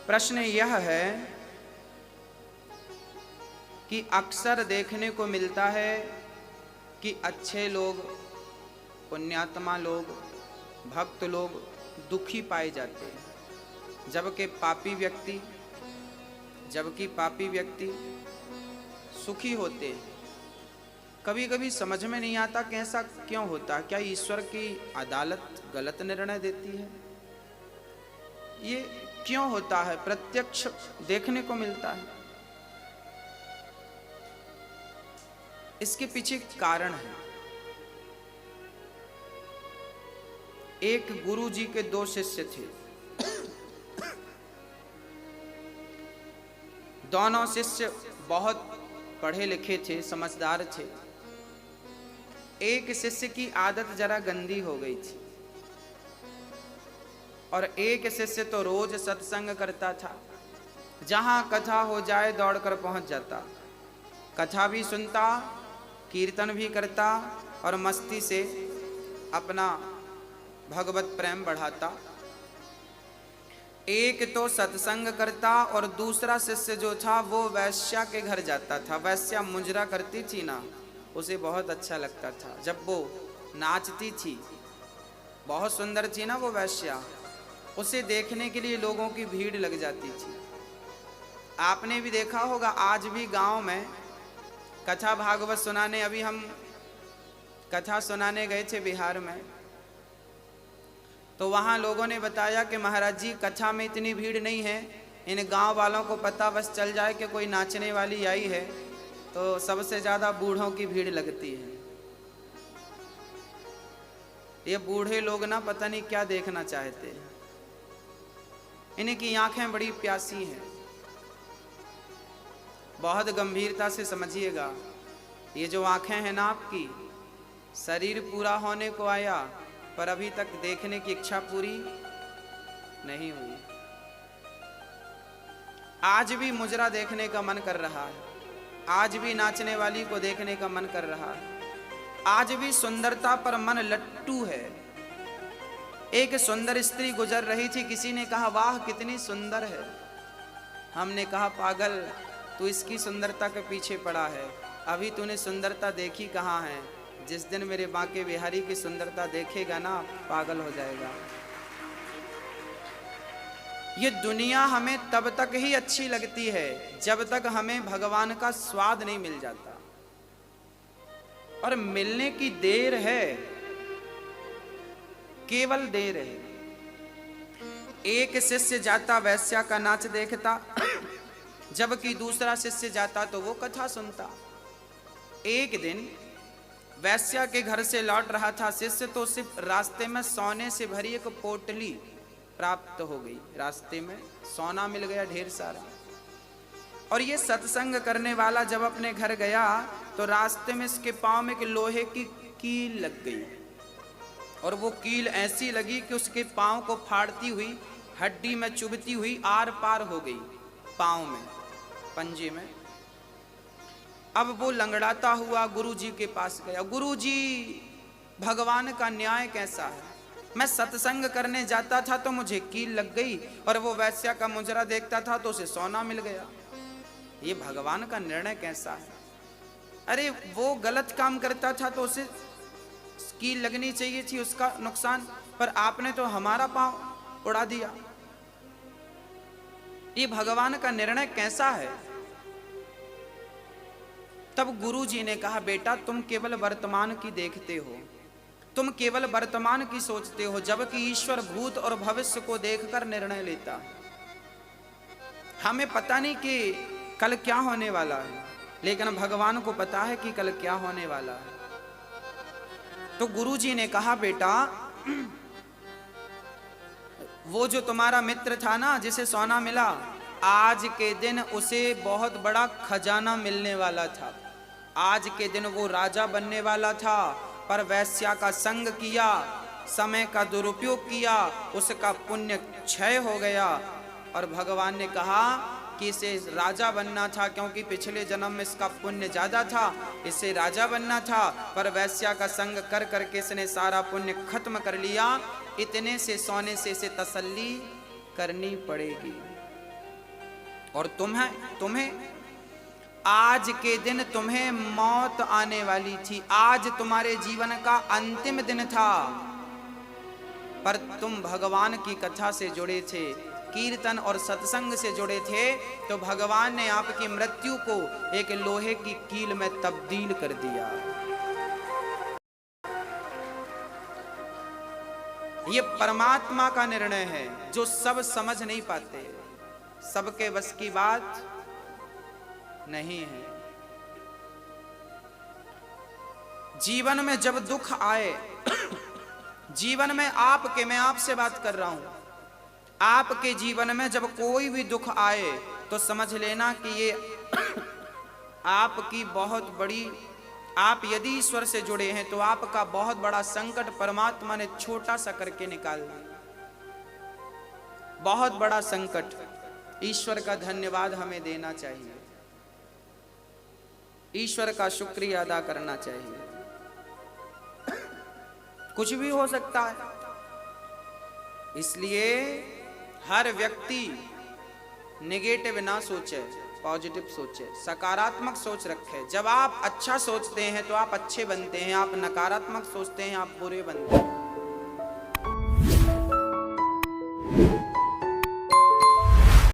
प्रश्न यह है कि अक्सर देखने को मिलता है कि अच्छे लोग, पुण्यात्मा लोग, भक्त लोग दुखी पाए जाते हैं, जबकि पापी व्यक्ति सुखी होते हैं। कभी कभी समझ में नहीं आता कि ऐसा क्यों होता है। क्या ईश्वर की अदालत गलत निर्णय देती है? ये क्यों होता है? प्रत्यक्ष देखने को मिलता है। इसके पीछे कारण है। एक गुरु जी के 2 शिष्य थे। दोनों शिष्य बहुत पढ़े लिखे थे, समझदार थे। एक शिष्य की आदत जरा गंदी हो गई थी और एक शिष्य तो रोज सत्संग करता था। जहां कथा हो जाए दौड़कर पहुंच जाता, कथा भी सुनता, कीर्तन भी करता और मस्ती से अपना भगवत प्रेम बढ़ाता। एक तो सत्संग करता और दूसरा शिष्य जो था वो वैश्या के घर जाता था। वैश्या मुजरा करती थी ना, उसे बहुत अच्छा लगता था। जब वो नाचती थी, बहुत सुंदर थी ना वो वैश्या, उसे देखने के लिए लोगों की भीड़ लग जाती थी। आपने भी देखा होगा, आज भी गांव में कथा भागवत सुनाने, अभी हम कथा सुनाने गए थे बिहार में, तो वहाँ लोगों ने बताया कि महाराज जी कथा में इतनी भीड़ नहीं है, इन गांव वालों को पता बस चल जाए कि कोई नाचने वाली आई है तो सबसे ज़्यादा बूढ़ों की भीड़ लगती है। ये बूढ़े लोग ना पता नहीं क्या देखना चाहते हैं, इनकी आंखें बड़ी प्यासी हैं। बहुत गंभीरता से समझिएगा, ये जो आंखें हैं ना आपकी, शरीर पूरा होने को आया पर अभी तक देखने की इच्छा पूरी नहीं हुई। आज भी मुजरा देखने का मन कर रहा है, आज भी नाचने वाली को देखने का मन कर रहा है, आज भी सुंदरता पर मन लट्टू है। एक सुंदर स्त्री गुजर रही थी, किसी ने कहा वाह कितनी सुंदर है। हमने कहा पागल, तू इसकी सुंदरता के पीछे पड़ा है, अभी तूने सुंदरता देखी कहाँ है। जिस दिन मेरे बांके बिहारी की सुंदरता देखेगा ना, पागल हो जाएगा। ये दुनिया हमें तब तक ही अच्छी लगती है जब तक हमें भगवान का स्वाद नहीं मिल जाता, और मिलने की देर है, केवल देर है। एक शिष्य जाता वैश्या का नाच देखता, जबकि दूसरा शिष्य जाता तो वो कथा सुनता। एक दिन वैश्या के घर से लौट रहा था शिष्य, तो सिर्फ रास्ते में सोने से भरी एक पोटली प्राप्त हो गई। रास्ते में सोना मिल गया ढेर सारा। और ये सत्संग करने वाला जब अपने घर गया तो रास्ते में इसके पांव में एक लोहे की कील लग गई, और वो कील ऐसी लगी कि उसके पांव को फाड़ती हुई, हड्डी में चुभती हुई आर पार हो गई पांव में, पंजे में। अब वो लंगड़ाता हुआ गुरुजी के पास गया। गुरुजी, भगवान का न्याय कैसा है? मैं सत्संग करने जाता था तो मुझे कील लग गई, और वो वैश्या का मुजरा देखता था तो उसे सोना मिल गया। ये भगवान का निर्णय कैसा है? अरे वो गलत काम करता था तो उसे कील लगनी चाहिए थी, उसका नुकसान, पर आपने तो हमारा पांव उड़ा दिया। ये भगवान का निर्णय कैसा है? तब गुरुजी ने कहा, बेटा तुम केवल वर्तमान की देखते हो, तुम केवल वर्तमान की सोचते हो, जबकि ईश्वर भूत और भविष्य को देखकर निर्णय लेता है। हमें पता नहीं कि कल क्या होने वाला है, लेकिन भगवान को पता है कि कल क्या होने वाला है। तो गुरुजी ने कहा, बेटा वो जो तुम्हारा मित्र था ना जिसे सोना मिला, आज के दिन उसे बहुत बड़ा खजाना मिलने वाला था। आज के दिन वो राजा बनने वाला था, पर वैश्या का संग किया, समय का दुरुपयोग किया, उसका पुण्य क्षय हो गया। और भगवान ने कहा कि इसे राजा बनना था, क्योंकि पिछले जन्म में इसका पुण्य ज्यादा था, इसे राजा बनना था, पर वैश्या का संग कर करके इसने सारा पुण्य खत्म कर लिया। इतने से सोने से इसे तसल्ली करनी पड़ेगी। और तुम्हें आज के दिन तुम्हें मौत आने वाली थी, आज तुम्हारे जीवन का अंतिम दिन था, पर तुम भगवान की कथा से जुड़े थे, कीर्तन और सत्संग से जुड़े थे, तो भगवान ने आपकी मृत्यु को एक लोहे की कील में तब्दील कर दिया। ये परमात्मा का निर्णय है जो सब समझ नहीं पाते, सबके बस की बात नहीं है। जीवन में जब दुख आए, जीवन में मैं आपसे बात कर रहा हूं, आपके जीवन में जब कोई भी दुख आए तो समझ लेना कि ये आपकी बहुत बड़ी, आप यदि ईश्वर से जुड़े हैं तो आपका बहुत बड़ा संकट परमात्मा ने छोटा सा करके निकाल दिया। बहुत बड़ा संकट, ईश्वर का धन्यवाद हमें देना चाहिए, ईश्वर का शुक्रिया अदा करना चाहिए। कुछ भी हो सकता है, इसलिए हर व्यक्ति नेगेटिव ना सोचे, पॉजिटिव सोचे, सकारात्मक सोच रखे। जब आप अच्छा सोचते हैं तो आप अच्छे बनते हैं, आप नकारात्मक सोचते हैं आप बुरे बनते हैं।